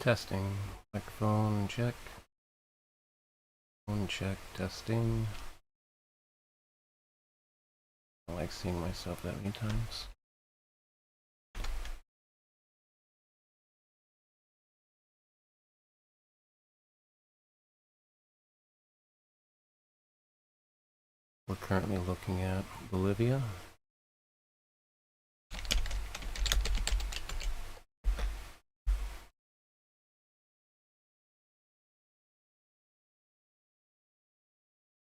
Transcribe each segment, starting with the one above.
Testing. Microphone check. Phone check. Testing. I like seeing myself that many times. We're currently looking at Bolivia.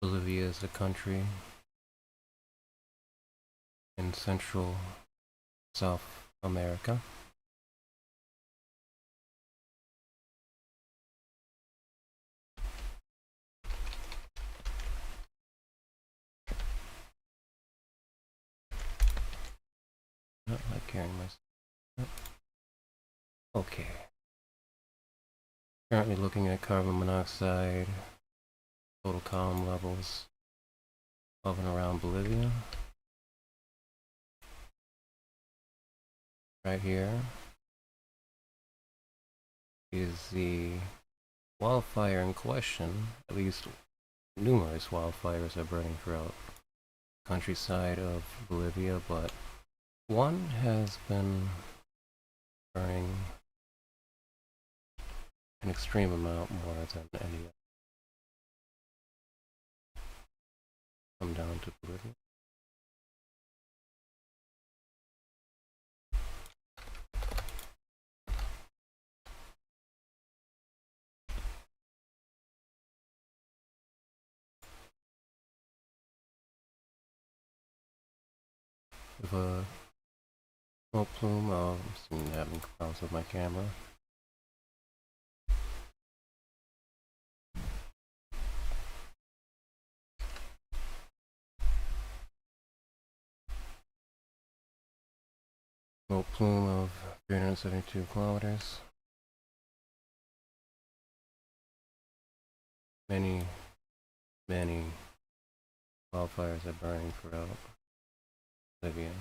Bolivia is a country in Central South America. Not like carrying myself. Okay. Currently looking at carbon monoxide, total column levels of and around Bolivia. Right here is the wildfire in question. At least numerous wildfires are burning throughout the countryside of Bolivia, but one has been burning an extreme amount more than any other. Come down to Bolivia. With a smoke plume, I'm having problems with my camera. Smoke plume of 372 kilometers. Many wildfires are burning throughout Bolivia.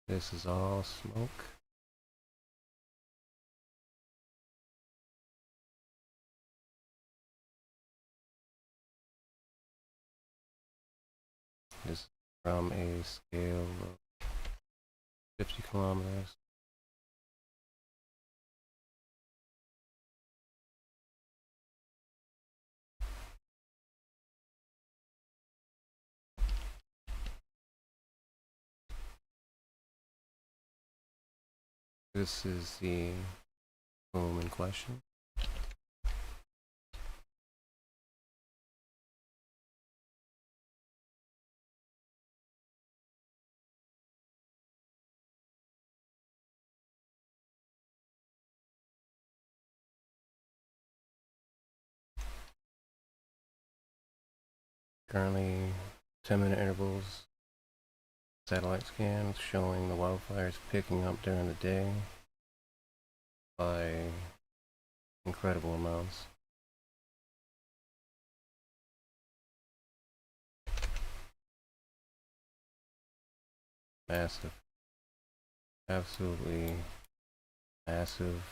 This is all smoke. This is from a scale of 50 kilometers. This is the plume in question. Currently 10-minute intervals satellite scans showing the wildfires picking up during the day by incredible amounts. Massive. Absolutely massive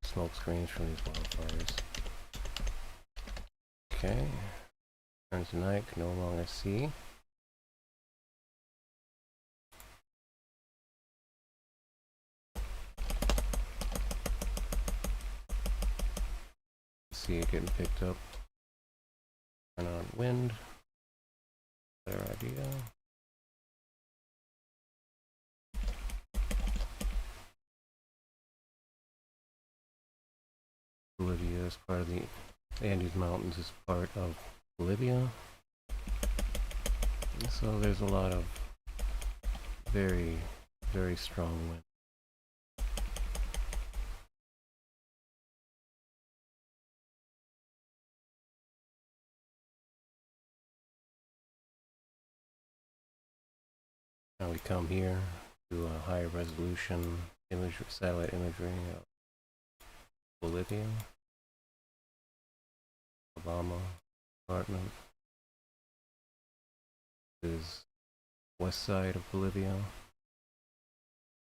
smoke screens from these wildfires. Okay. Turn to night, can no longer see. See it getting picked up. Turn on wind. Better idea. Bolivia is part of the Andes Mountains, is part of Bolivia. And so there's a lot of very strong wind. Now we come here do a high resolution image satellite imagery of Bolivia, Obama apartment. This is west side of Bolivia.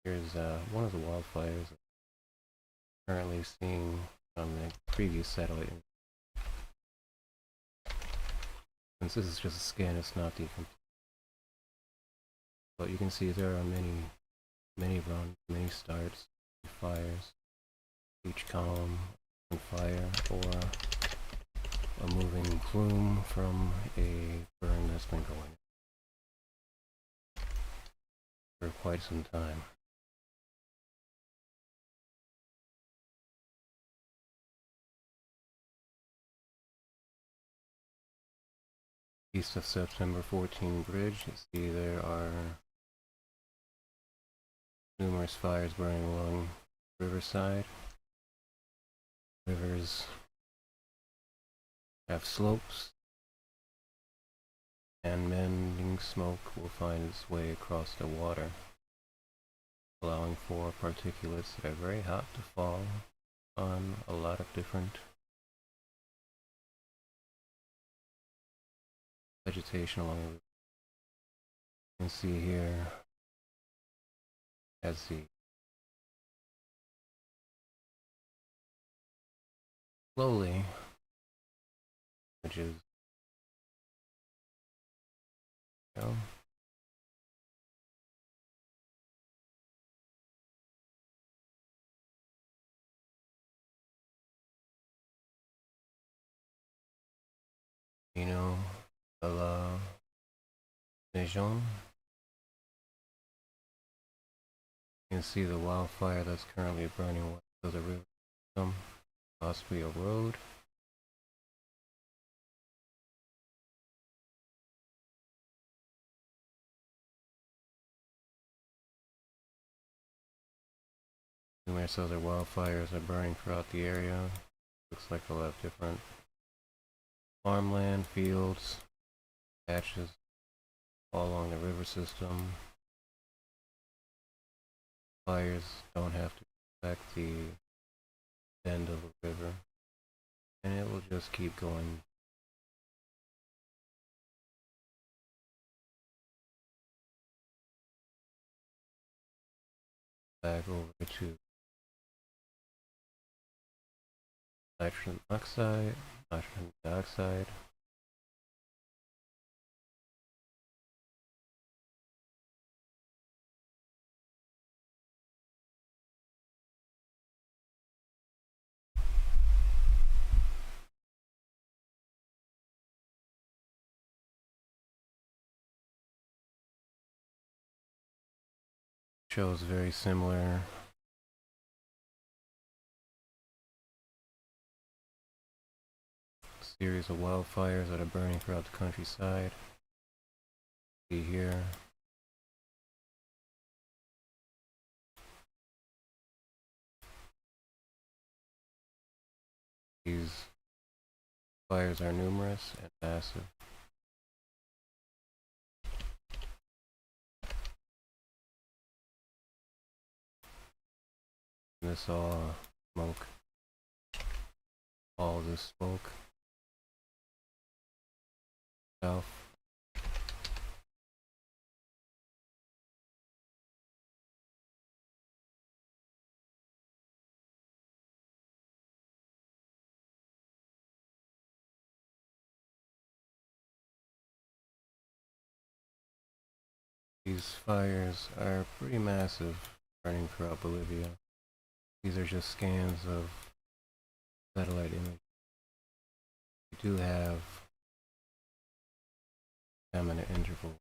Here's one of the wildfires currently seeing on the previous satellite. Since this is just a scan, it's not the complete. But you can see there are many runs, many starts, fires. Each column on fire or a moving plume from a burn that's been going for quite some time. East of September 14 Bridge, you see there are numerous fires burning along riverside. Rivers have slopes, and mending smoke will find its way across the water, allowing for particulates that are very hot to fall on a lot of different vegetation along the river. You can see here as the slowly, which is de la Maison. You can see the wildfire that's currently burning west of the river system, possibly a road. Numerous other wildfires are burning throughout the area. Looks like a lot of different farmland, fields, patches all along the river system. Fires don't have to affect the bend of the river, and it will just keep going. Back over to nitrogen oxide, nitrogen dioxide. Shows very similar series of wildfires that are burning throughout the countryside. See here. These fires are numerous and massive. This all smoke. All this smoke. South. These fires are pretty massive, burning throughout Bolivia. These are just scans of satellite images. We do have 10-minute interval.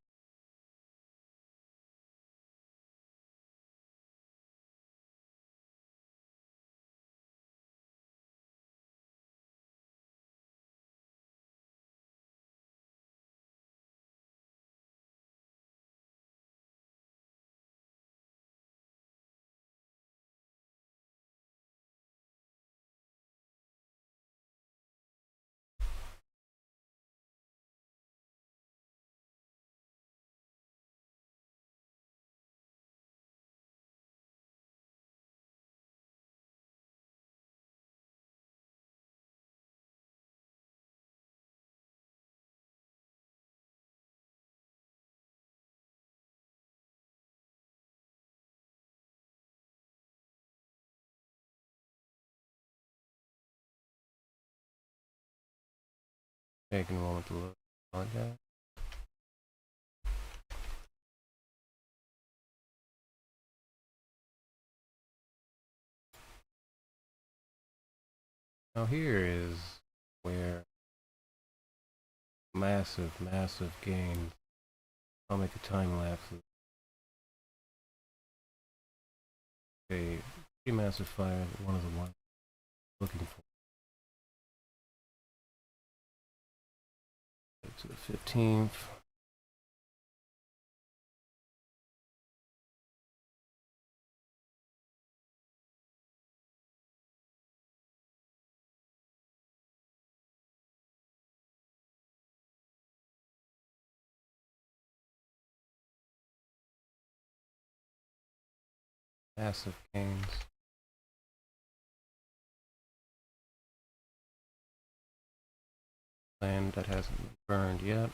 Taking a moment to look. Apologize. Now here is where massive gains. I'll make a time lapse of a pretty massive fire, one of the ones I'm looking for. Go to the 15th. Massive gains. Land that hasn't been burned yet.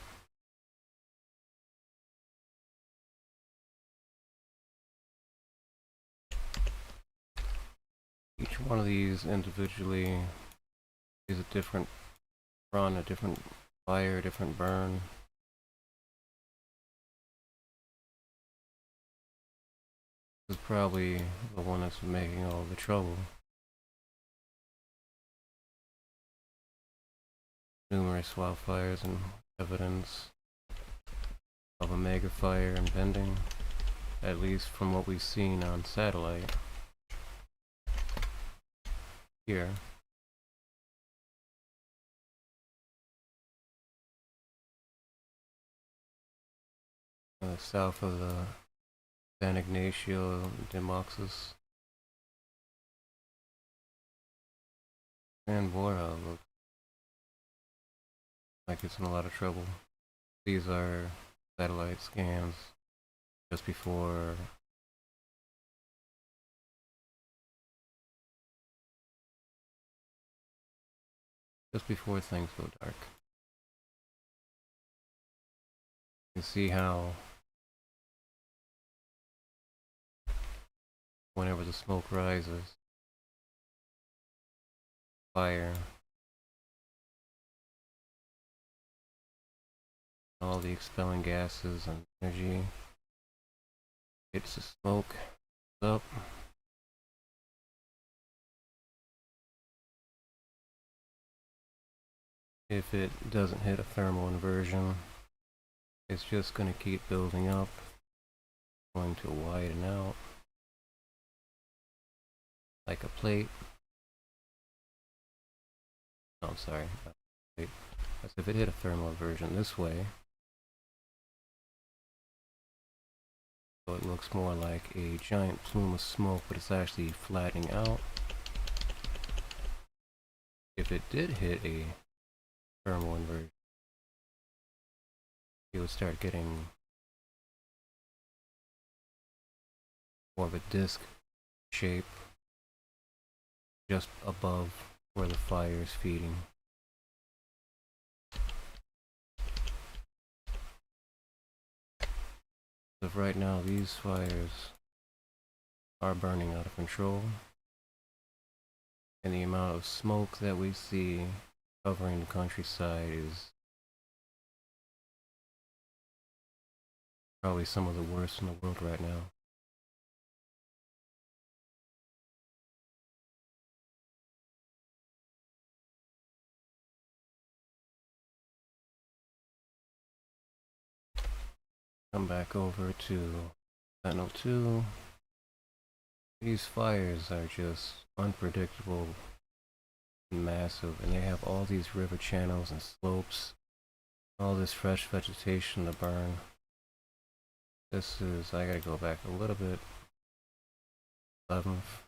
Each one of these individually is a different run, a different fire, a different burn. This is probably the one that's making all the trouble. Numerous wildfires and evidence of a mega fire impending, at least from what we've seen on satellite. Here. South of the San Ignacio Demoxys. And Bora looks like it's in a lot of trouble. These are satellite scans just before things go dark. You can see how whenever the smoke rises, fire, all the expelling gases and energy hits the smoke up. If it doesn't hit a thermal inversion, it's just going to keep building up, going to widen out like a plate. Oh, I'm sorry. That's if it hit a thermal inversion this way. So it looks more like a giant plume of smoke, but it's actually flattening out. If it did hit a thermal inversion, you would start getting more of a disc shape just above where the fire is feeding. As of right now, these fires are burning out of control, and the amount of smoke that we see covering the countryside is probably some of the worst in the world right now. Come back over to Sentinel 2. These fires are just unpredictable and massive, and they have all these river channels and slopes, all this fresh vegetation to burn. This is, I gotta go back a little bit. 11th,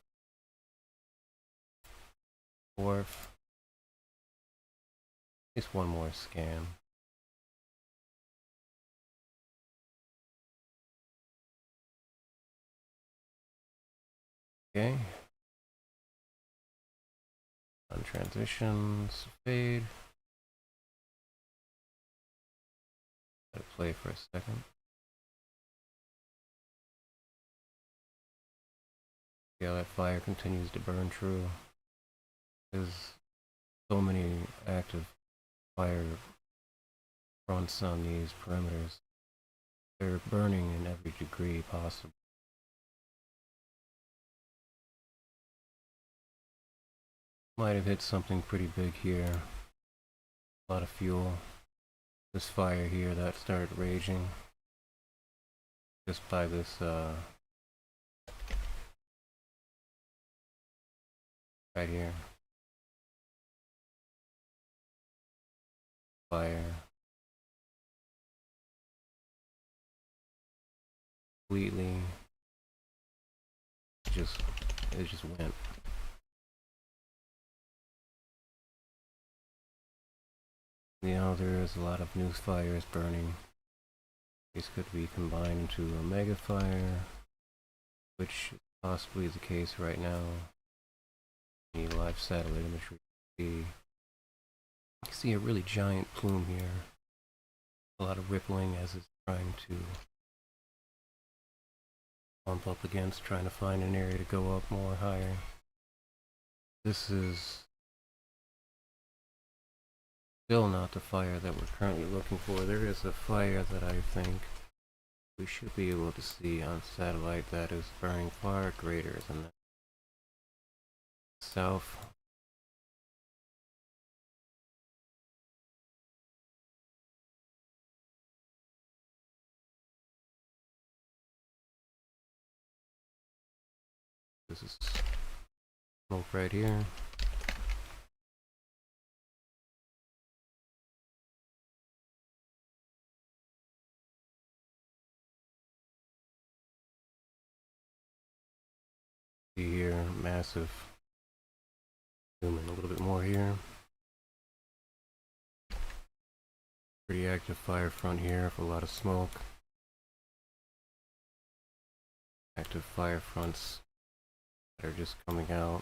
4th, just one more scan. Okay. On transitions, fade. Let it play for a second. See how that fire continues to burn true. There's so many active fire fronts on these perimeters. They're burning in every degree possible. Might have hit something pretty big here. A lot of fuel. This fire here that started raging just by this right here. Fire. Completely. It just went. You know, there's a lot of new fires burning. These could be combined into a mega fire, which is possibly the case right now. The live satellite imagery. You can see a really giant plume here. A lot of rippling as it's trying to bump up against, trying to find an area to go up more higher. This is still not the fire that we're currently looking for. There is a fire that I think we should be able to see on satellite that is burning far greater than that. South. This is smoke right here. See here, massive. Zoom in a little bit more here. Pretty active fire front here with a lot of smoke. Active fire fronts that are just coming out.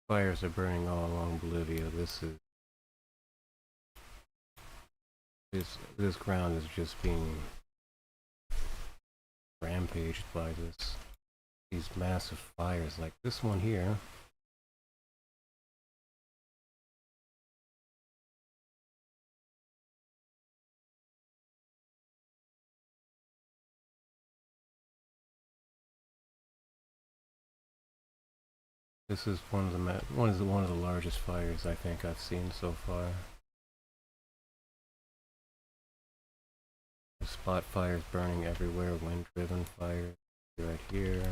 Fires are burning all along Bolivia. This ground is just being rampaged by these massive fires like this one here. This is one of the largest fires I think I've seen so far. The spot fires burning everywhere, wind-driven fires right here,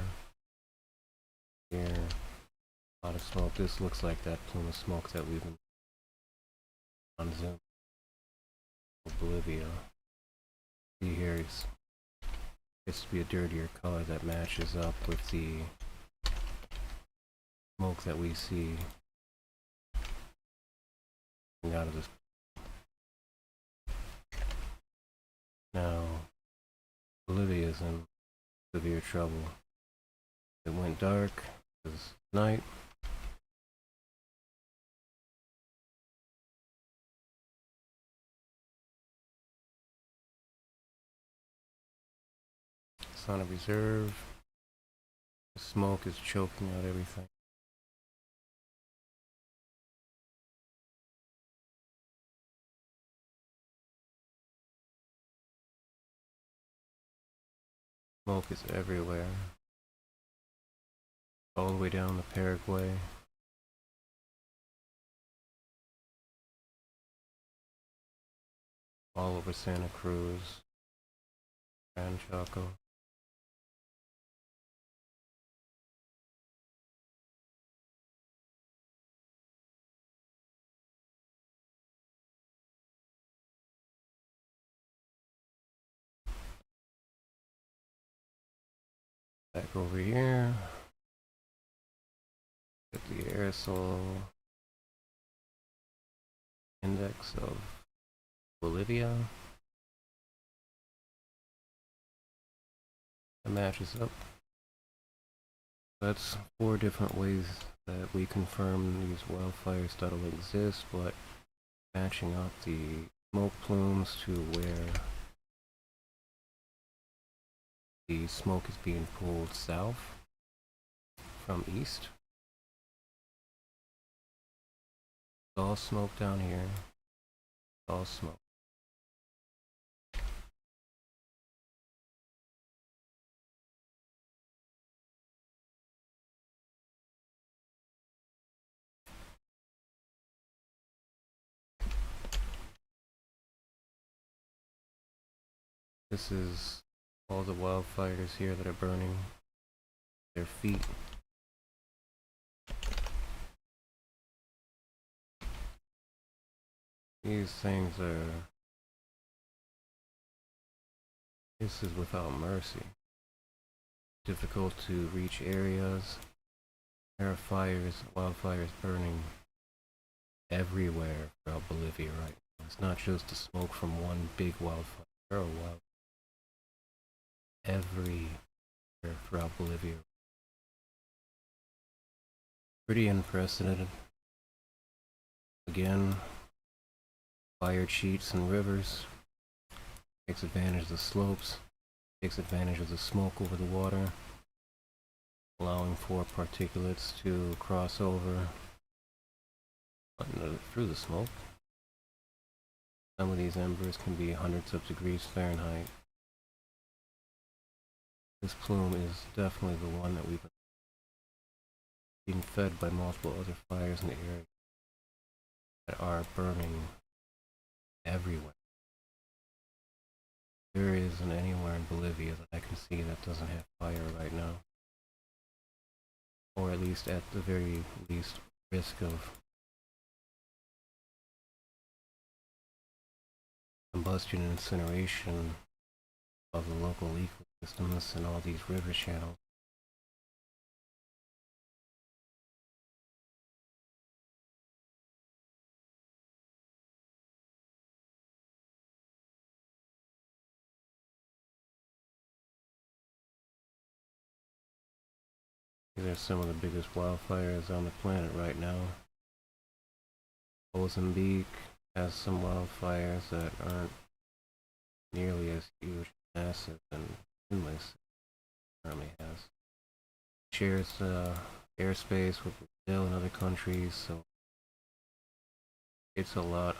here. A lot of smoke. This looks like that plume of smoke that we've been on Zoom. Bolivia. See here, it's to be a dirtier color that matches up with the smoke that we see coming out of this. Now, Bolivia's in severe trouble. It went dark. It was night. It's on a reserve. The smoke is choking out everything. Smoke is everywhere. All the way down to Paraguay. All over Santa Cruz. Gran Chaco. Back over here. Get the aerosol index of Bolivia. That matches up. That's 4 different ways that we confirm these wildfires that'll exist, but matching up the smoke plumes to where the smoke is being pulled south from east. It's all smoke down here. It's all smoke. This is all the wildfires here that are burning their feet. These things are... This is without mercy. Difficult to reach areas. There are fires, wildfires burning everywhere throughout Bolivia right now. It's not just the smoke from one big wildfire. There are wildfires everywhere throughout Bolivia. Pretty unprecedented. Again, fire cheats and rivers. Takes advantage of the slopes. Takes advantage of the smoke over the water, allowing for particulates to cross over through the smoke. Some of these embers can be hundreds of degrees Fahrenheit. This plume is definitely the one that we've been being fed by multiple other fires in the area that are burning everywhere. There isn't anywhere in Bolivia that I can see that doesn't have fire right now. Or at least at the very least risk of combustion and incineration of the local ecosystems and all these river channels. These are some of the biggest wildfires on the planet right now. Mozambique has some wildfires that aren't nearly as huge and massive and endless currently has. Shares airspace with Brazil and other countries, so it's a lot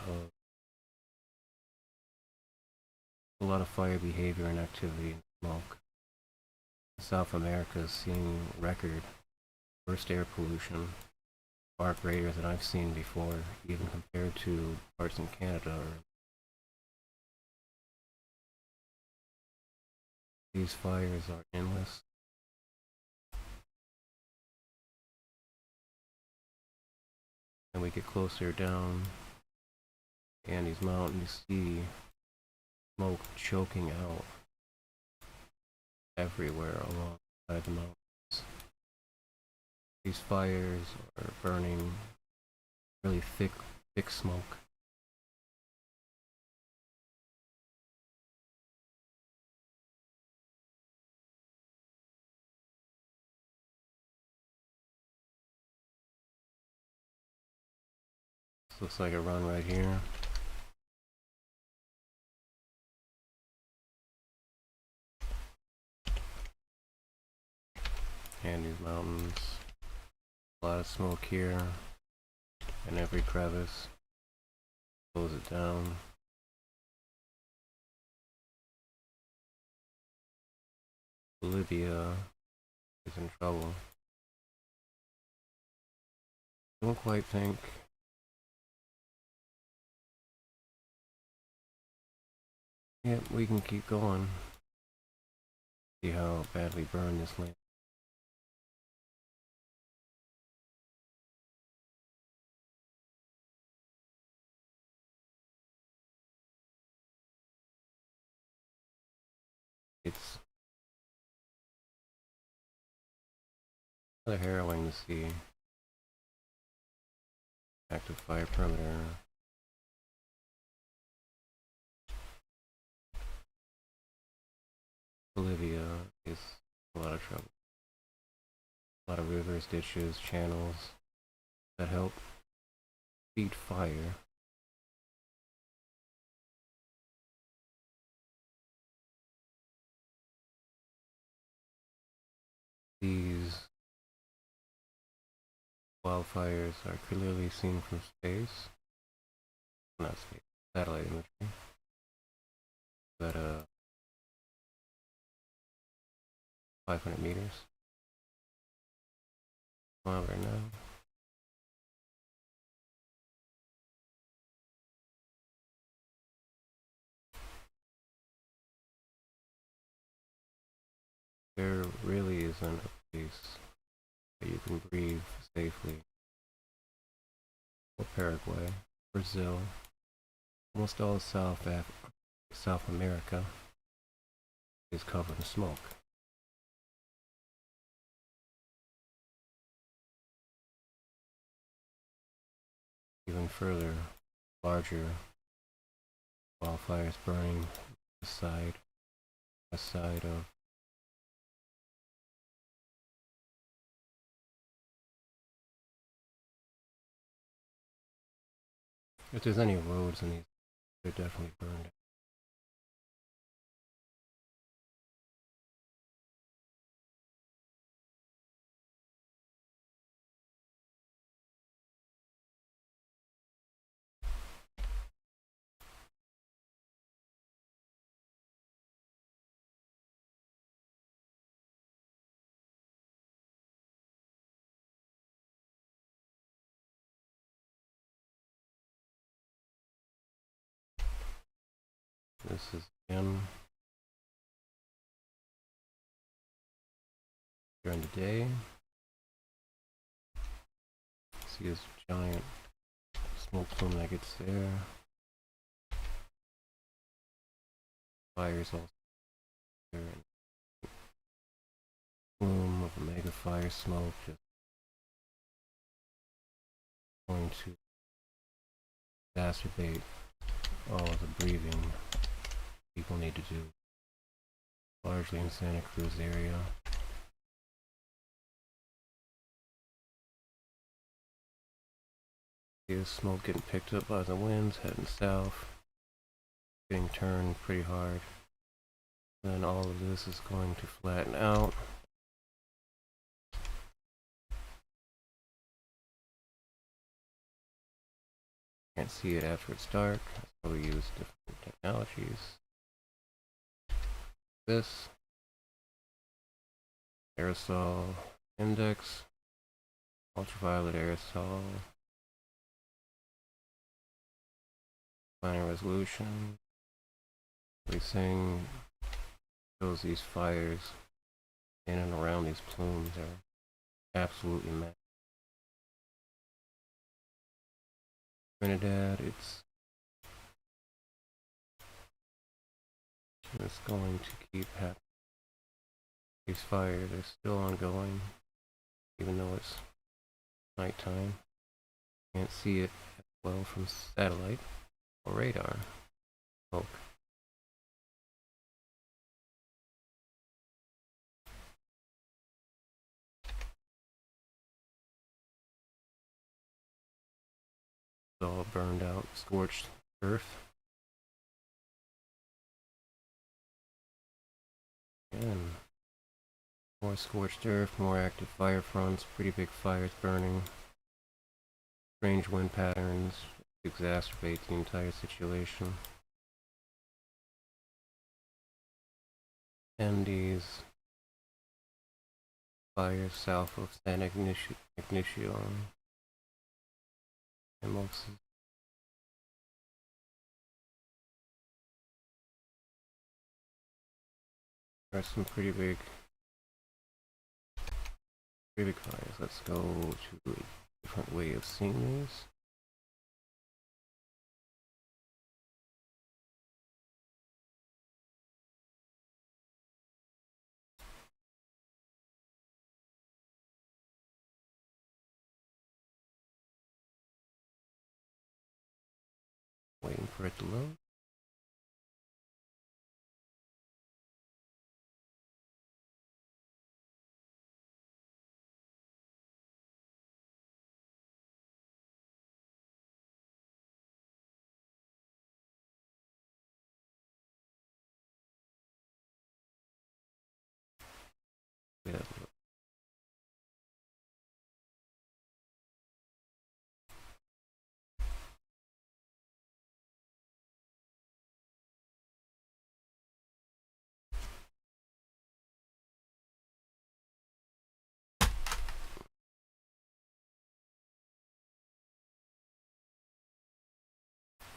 of fire behavior and activity and smoke. South America is seeing record worst air pollution, far greater than I've seen before, even compared to parts in Canada. These fires are endless. And we get closer down Andes Mountain, you see smoke choking out everywhere alongside the mountains. These fires are burning really thick smoke. This looks like a run right here. Andes Mountains. A lot of smoke here, and every crevice. Close it down. Bolivia is in trouble. Don't quite think yep, we can keep going. See how badly burned this land. It's Rather harrowing to see active fire perimeter. Bolivia is a lot of trouble. A lot of rivers, ditches, channels that help feed fire. These wildfires are clearly seen from space. Not space, satellite imagery. At 500 meters. Well, right now. There really isn't a place that you can breathe safely. Or Paraguay, Brazil, almost all of South America is covered in smoke. Even further, larger wildfires burning the side of if there's any roads in these, they're definitely burned. This is again during the day. See this giant smoke plume that gets there. Fires also there. Plume of a mega fire smoke just going to exacerbate all of the breathing people need to do. Largely in Santa Cruz area. Is smoke getting picked up by the winds, heading south, getting turned pretty hard. Then all of this is going to flatten out. Can't see it after it's dark, so we use different technologies. This aerosol index, ultraviolet aerosol, finer resolution. Everything shows these fires in and around these plumes are absolutely massive. Trinidad, it's going to keep happening. These fires are still ongoing, even though it's nighttime. Can't see it as well from satellite or radar. Smoke. It's all burned out, scorched earth. And more scorched earth, more active fire fronts, pretty big fires burning. Strange wind patterns exacerbate the entire situation. And these fires south of San Ignacio and most are some pretty big fires. Let's go to a different way of seeing these. for it to load. Yeah,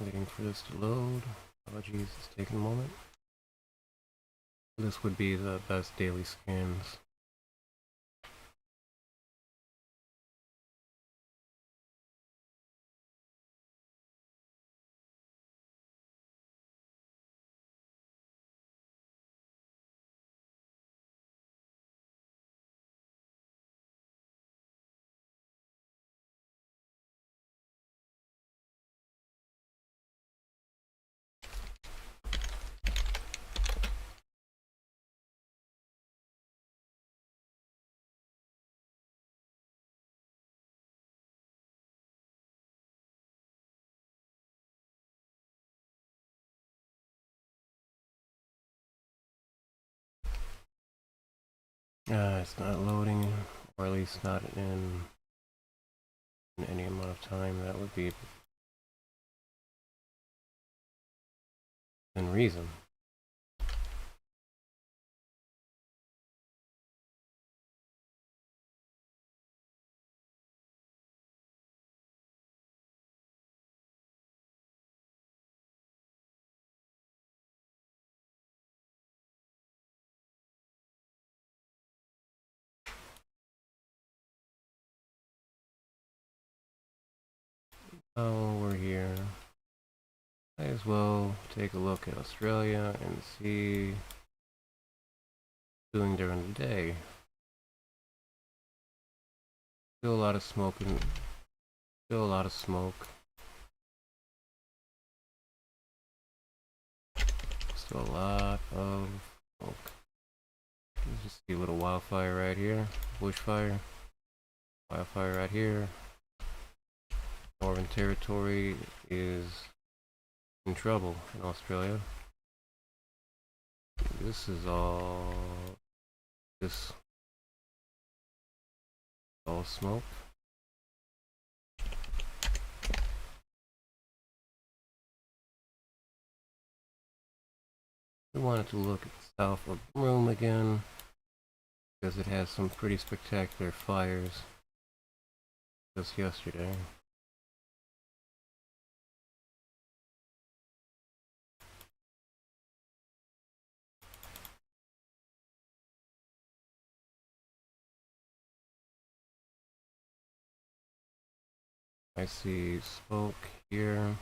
waiting for this to load. Apologies, it's taking a moment. This would be the best daily scans. It's not loading, or at least not in any amount of time that would be in reason. Oh, we're here. Might as well take a look at Australia and see doing during the day. Still a lot of smoke and still a lot of smoke. Still a lot of smoke. Let's just see a little wildfire right here. Bushfire. Wildfire right here. Northern Territory is in trouble in Australia. This is all all smoke. We wanted to look at the south of Rome again because it has some pretty spectacular fires just yesterday. I see smoke here.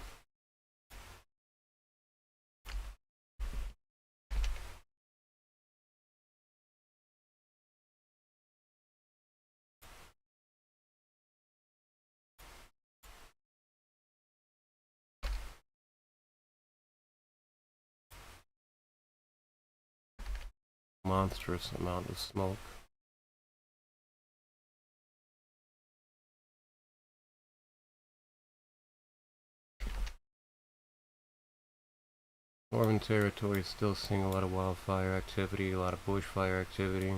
Monstrous amount of smoke. Northern Territory is still seeing a lot of wildfire activity, a lot of bushfire activity,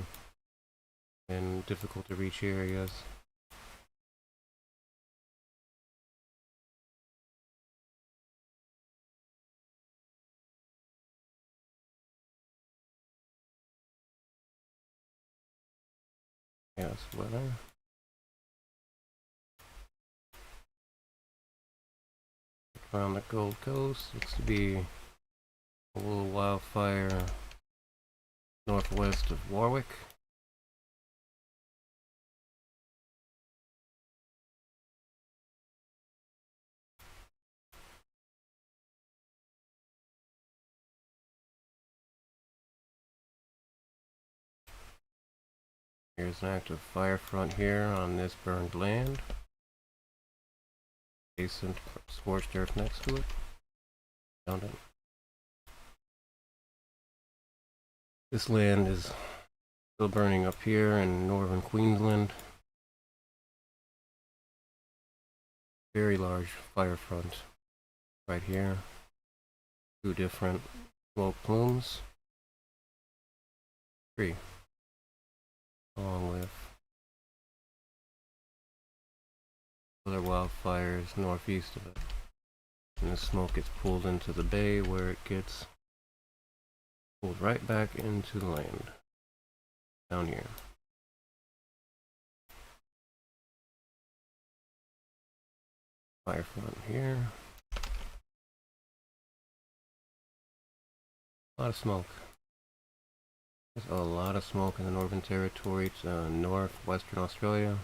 in difficult to reach areas. Yes, weather. Around the Gold Coast, looks to be a little wildfire northwest of Warwick. Here's an active fire front here on this burned land. Adjacent scorched earth next to it. Found it. This land is still burning up here in northern Queensland. Very large fire front right here. Two different smoke plumes. Three. Along with other wildfires northeast of it. And the smoke gets pulled into the bay where it gets pulled right back into the land. Down here. Fire front here. A lot of smoke. There's a lot of smoke in the Northern Territory to northwestern Australia.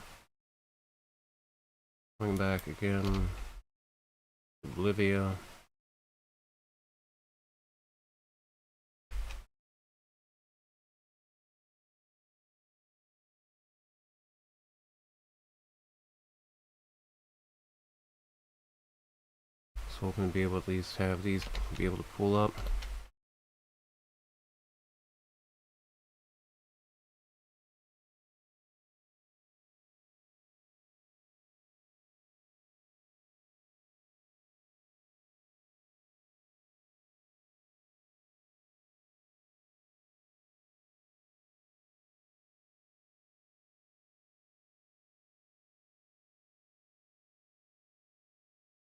Going back again to Bolivia. So hoping to be able to at least have these be able to pull up.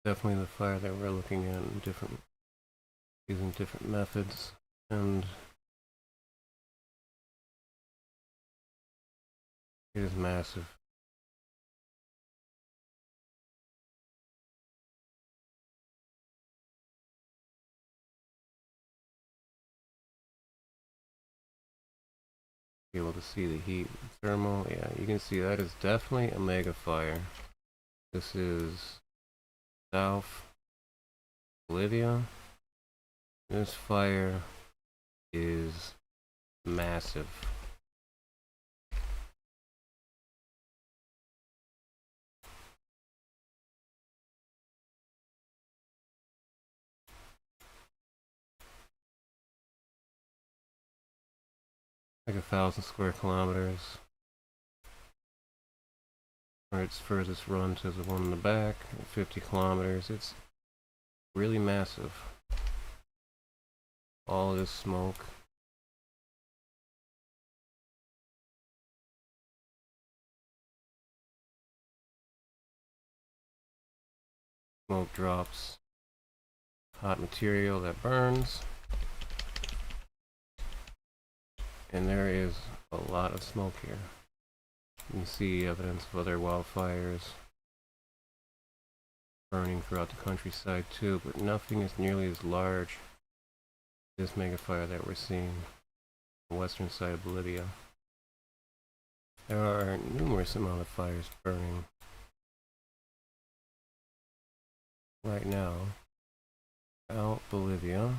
Definitely the fire that we're looking at in using different methods, and it is massive. Be able to see the heat thermal. Yeah, you can see that is definitely a mega fire. This is South Bolivia. This fire is massive. Like 1,000 square kilometers. Or its furthest run to the one in the back, 50 kilometers. It's really massive. All this smoke. Smoke drops hot material that burns. And there is a lot of smoke here. You can see evidence of other wildfires burning throughout the countryside too, but nothing is nearly as large as this mega fire that we're seeing on the western side of Bolivia. There are numerous amount of fires burning right now out Bolivia.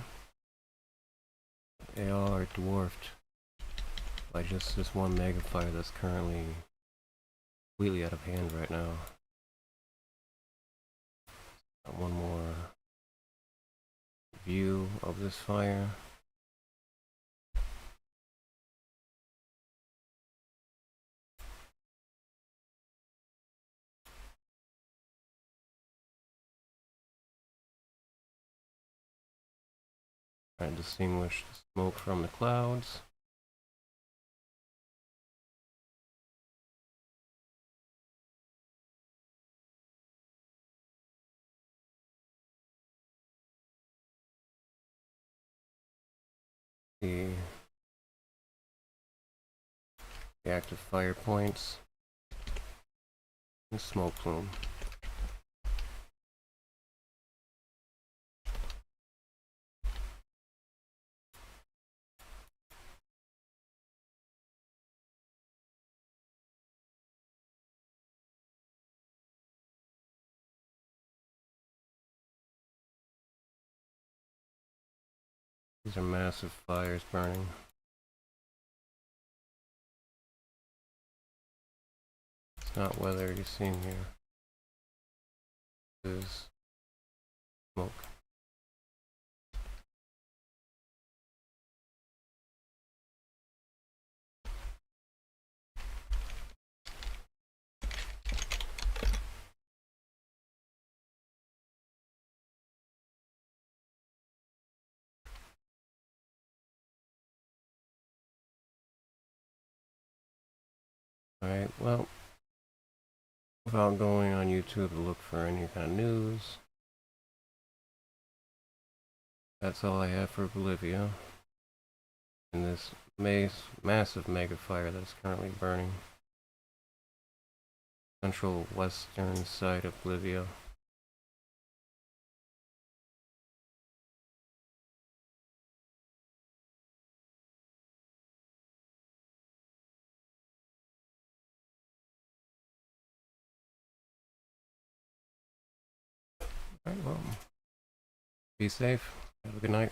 They all are dwarfed by just this one mega fire that's currently completely out of hand right now. One more view of this fire. Trying to distinguish the smoke from the clouds. The active fire points and smoke plume. These are massive fires burning. It's not weather you're seeing here. This is smoke. Alright, well, without going on YouTube to look for any kind of news, that's all I have for Bolivia. And this massive mega fire that's currently burning central western side of Bolivia. Alright, well, be safe. Have a good night.